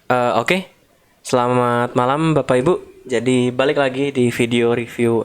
Oke, selamat malam Bapak Ibu. Jadi balik lagi di video review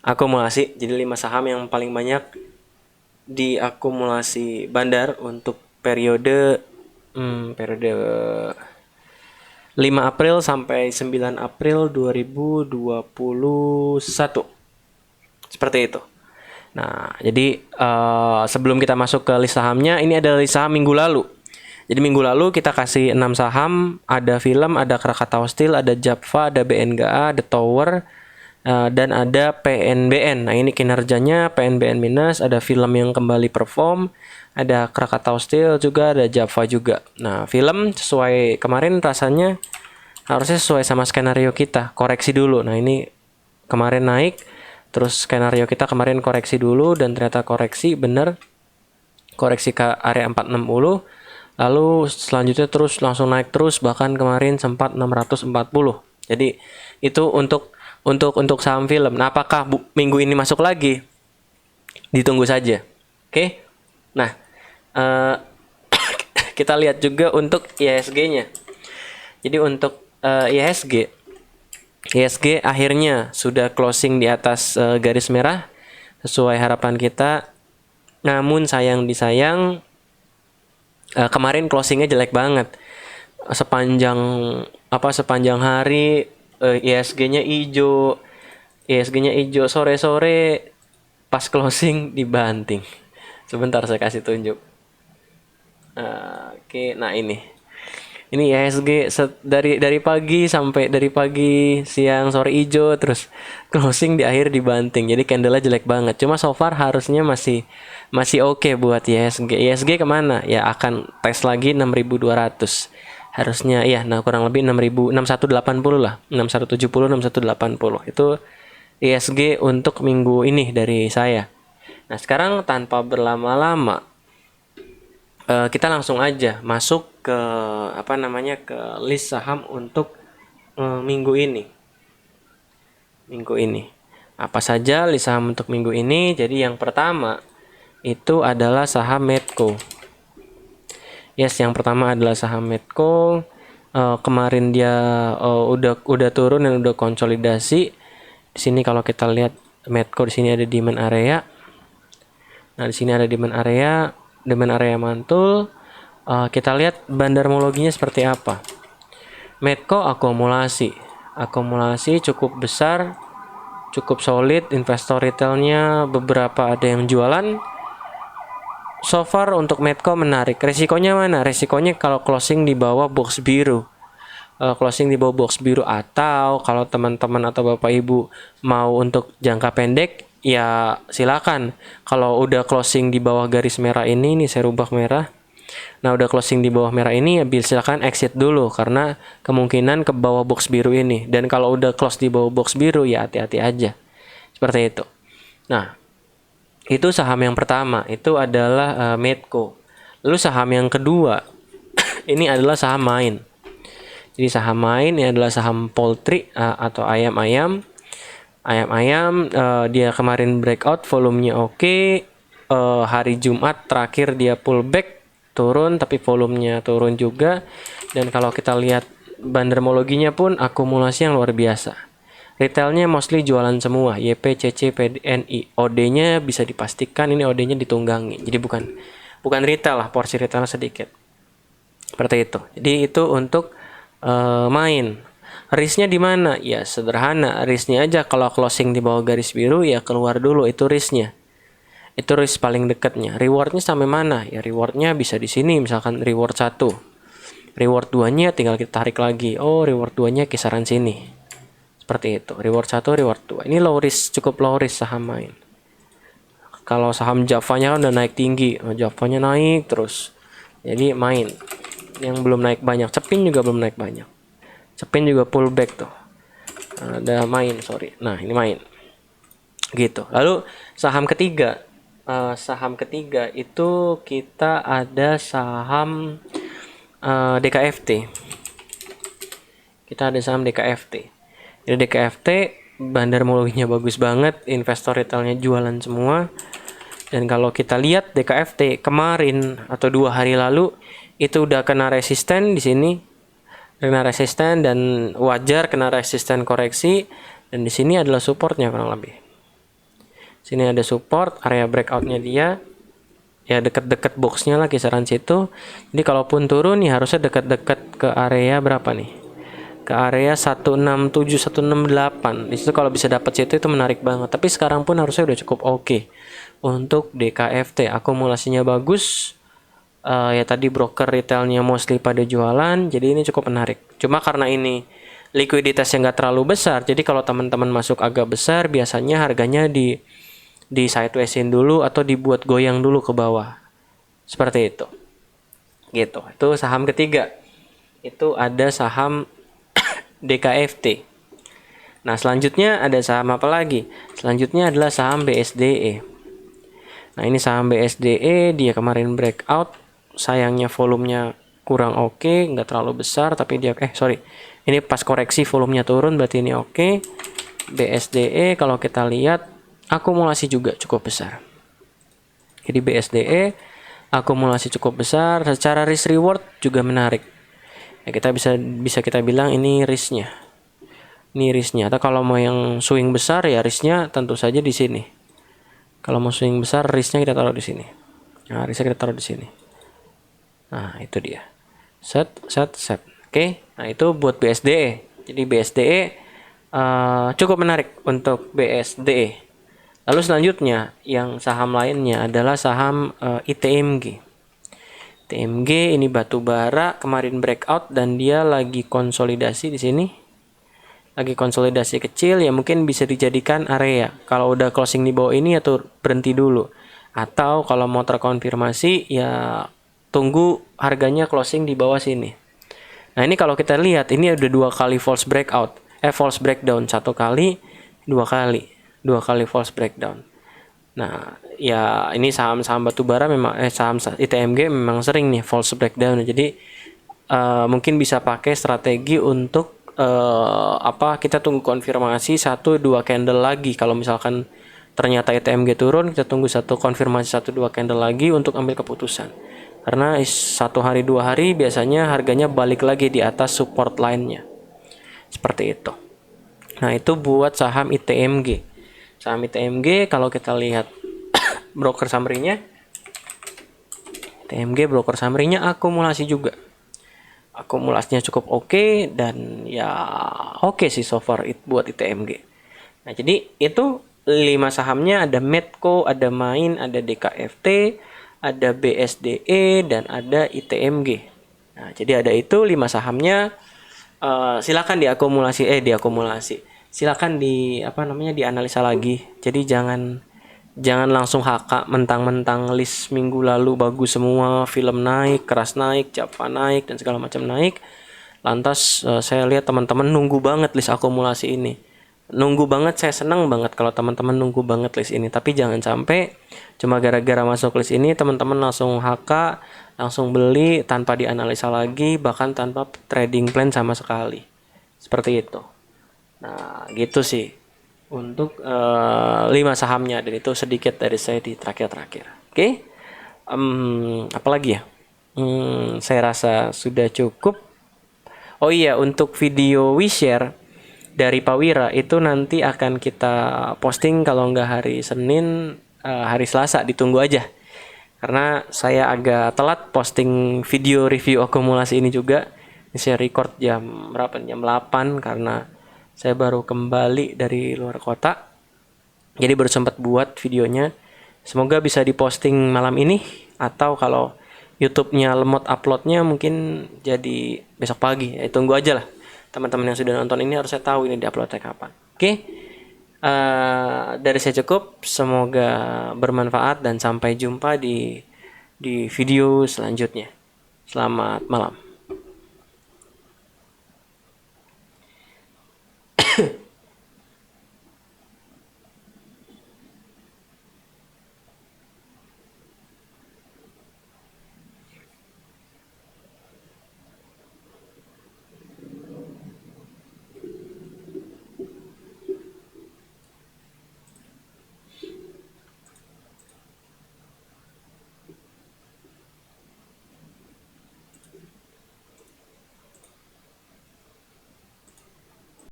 akumulasi. Jadi 5 saham yang paling banyak diakumulasi Bandar untuk periode 5 April sampai 9 April 2021. Seperti itu. Nah, jadi sebelum kita masuk ke list sahamnya, ini adalah list saham minggu lalu. Jadi minggu lalu kita kasih 6 saham, ada film, ada Krakatau Steel, ada Japfa, ada BNGA, ada Tower, dan ada PNBN. Nah, ini kinerjanya PNBN minus, ada film yang kembali perform, ada Krakatau Steel juga, ada Japfa juga. Nah, film sesuai kemarin rasanya harusnya sesuai sama skenario kita, koreksi dulu. Nah, ini kemarin naik, terus skenario kita kemarin koreksi dulu dan ternyata koreksi bener, koreksi ke area 460. Lalu selanjutnya terus langsung naik terus, bahkan kemarin sempat 640. Jadi itu untuk saham film. Nah, apakah minggu ini masuk lagi? Ditunggu saja. Oke. Nah, kita lihat juga untuk IHSG-nya. Jadi untuk IHSG akhirnya sudah closing di atas garis merah sesuai harapan kita. Namun sayang disayang kemarin closingnya jelek banget. Sepanjang hari ISG-nya hijau. Sore-sore pas closing dibanting. Sebentar saya kasih tunjuk. Oke, nah ini. Ini ISG dari pagi siang sore hijau, terus closing di akhir dibanting. Jadi candle-nya jelek banget. Cuma so far harusnya masih oke buat ISG. ISG kemana? Ya akan tes lagi 6.200. Harusnya ya, nah kurang lebih 6180 lah. 6170, 6180. Itu ISG untuk minggu ini dari saya. Nah, sekarang tanpa berlama-lama kita langsung aja masuk ke ke list saham untuk minggu ini. Apa saja list saham untuk minggu ini? Jadi yang pertama itu adalah saham Medco. Yes, yang pertama adalah saham Medco. Kemarin dia udah turun dan udah konsolidasi. Di sini kalau kita lihat Medco, di sini ada demand area. Nah, di sini ada demand area mantul. Kita lihat bandarmologinya seperti apa. Medco akumulasi cukup besar, cukup solid. Investor retailnya beberapa ada yang jualan. So far untuk Medco menarik. Resikonya mana? Resikonya kalau closing di bawah box biru. Atau kalau teman-teman atau Bapak Ibu mau untuk jangka pendek, ya silakan. Kalau udah closing di bawah garis merah ini, saya rubah merah. Nah, udah closing di bawah merah ini, ya silakan exit dulu karena kemungkinan ke bawah box biru ini. Dan kalau udah close di bawah box biru, ya hati-hati aja. Seperti itu. Nah, itu saham yang pertama, itu adalah Medco. Lalu saham yang kedua, ini adalah saham main. Jadi saham main ini adalah saham poultry atau ayam-ayam. Dia kemarin breakout, volumenya oke. Hari Jumat terakhir dia pullback, turun tapi volumenya turun juga. Dan kalau kita lihat bandarmologinya pun akumulasi yang luar biasa. Retailnya mostly jualan semua, YP, CC, PNI. OD-nya bisa dipastikan ini OD-nya ditunggangi. Jadi bukan retail lah, porsi retail sedikit. Seperti itu. Jadi itu untuk main. Risknya di mana? Ya sederhana, risknya aja kalau closing di bawah garis biru ya keluar dulu, itu risknya. Itu risk paling dekatnya. Rewardnya sampai mana? Ya rewardnya bisa di sini, misalkan reward 1. Reward 2-nya tinggal kita tarik lagi. Oh, reward 2-nya kisaran sini. Seperti itu. Reward 1, reward 2. Ini low risk, cukup low risk saham main. Kalau saham Javanya kan udah naik tinggi. Javanya naik terus. Jadi main. Yang belum naik banyak, Cepin juga belum naik banyak. Cepin juga pullback tuh. Ada main, sorry. Nah, ini main. Gitu. Lalu saham ketiga itu kita ada saham DKFT. Kita ada saham DKFT. Jadi DKFT bandarmologinya bagus banget, investor retailnya jualan semua. Dan kalau kita lihat DKFT kemarin atau 2 hari lalu itu udah kena resisten di sini. kena resisten dan wajar kena resisten koreksi. Dan di sini adalah supportnya kurang lebih. Sini ada support, area breakoutnya dia ya deket-deket boxnya lah kisaran situ. Jadi kalaupun turun nih harusnya deket-deket ke area berapa nih? Ke area 167 168. Di situ kalau bisa dapat situ itu menarik banget. Tapi sekarang pun harusnya udah cukup oke. Untuk DKFT akumulasinya bagus. Ya tadi broker retailnya mostly pada jualan, jadi ini cukup menarik. Cuma karena ini likuiditasnya nggak terlalu besar, jadi kalau teman-teman masuk agak besar, biasanya harganya di sidewaysin dulu atau dibuat goyang dulu ke bawah, seperti itu. Gitu. Itu saham ketiga. Itu ada saham DKFT. Nah selanjutnya ada saham apa lagi? Selanjutnya adalah saham BSDE. Nah ini saham BSDE, dia kemarin breakout. Sayangnya volumenya kurang oke, nggak terlalu besar, tapi dia ini pas koreksi volumenya turun, berarti ini oke. BSDE kalau kita lihat akumulasi juga cukup besar. Jadi BSDE akumulasi cukup besar, secara risk reward juga menarik. Ya, kita bisa kita bilang ini risknya. Ini risknya. Atau kalau mau yang swing besar ya risknya tentu saja di sini. Kalau mau swing besar risknya kita taruh di sini. Nah, risknya kita taruh di sini. Nah, itu dia. Set. Oke. Nah, itu buat BSDE. Jadi BSDE cukup menarik untuk BSDE. Lalu selanjutnya yang saham lainnya adalah saham ITMG. ITMG ini batu bara kemarin breakout dan dia lagi konsolidasi di sini. Lagi konsolidasi kecil ya, mungkin bisa dijadikan area. Kalau udah closing di bawah ini atau berhenti dulu. Atau kalau mau terkonfirmasi ya tunggu harganya closing di bawah sini. Nah ini kalau kita lihat ini ada 2 kali false breakout, false breakdown, 1 kali, 2 kali false breakdown. Nah ya ini saham-saham batubara memang saham ITMG memang sering nih false breakdown. Jadi mungkin bisa pakai strategi untuk kita tunggu konfirmasi 1-2 candle lagi. Kalau misalkan ternyata ITMG turun, kita tunggu konfirmasi 1-2 candle lagi untuk ambil keputusan. Karena 1 hari 2 hari biasanya harganya balik lagi di atas support line-nya. Seperti itu. Nah, itu buat saham ITMG. Saham ITMG kalau kita lihat broker summary-nya, ITMG broker summary-nya akumulasi juga. Akumulasinya cukup oke dan ya oke sih so far buat ITMG. Nah, jadi itu 5 sahamnya, ada Medco, ada Main, ada DKFT, ada BSDE dan ada ITMG. Nah, jadi ada itu 5 sahamnya. Silakan diakumulasi. Silakan dianalisa lagi. Jadi jangan langsung HK mentang-mentang list minggu lalu bagus semua, film naik, keras naik, Java naik dan segala macam naik. Lantas saya lihat teman-teman nunggu banget list akumulasi ini. Nunggu banget, saya senang banget kalau teman-teman nunggu banget list ini. Tapi jangan sampai cuma gara-gara masuk list ini teman-teman langsung HK, langsung beli tanpa dianalisa lagi, bahkan tanpa trading plan sama sekali. Seperti itu. Nah, gitu sih untuk 5 sahamnya, dan itu sedikit dari saya di terakhir-terakhir. Oke. Apalagi ya? Saya rasa sudah cukup. Oh iya, untuk video WeShare dari Pak Wira itu nanti akan kita posting kalau nggak hari Senin, hari Selasa, ditunggu aja. Karena saya agak telat posting video review akumulasi ini juga. Ini saya record jam berapa? Jam 8 karena saya baru kembali dari luar kota. Jadi baru sempat buat videonya. Semoga bisa diposting malam ini, atau kalau YouTube-nya lemot uploadnya mungkin jadi besok pagi. Ya, tunggu aja lah. Teman-teman yang sudah nonton ini harus saya tahu ini diuploadnya kapan. Oke. Dari saya cukup. Semoga bermanfaat dan sampai jumpa di video selanjutnya. Selamat malam.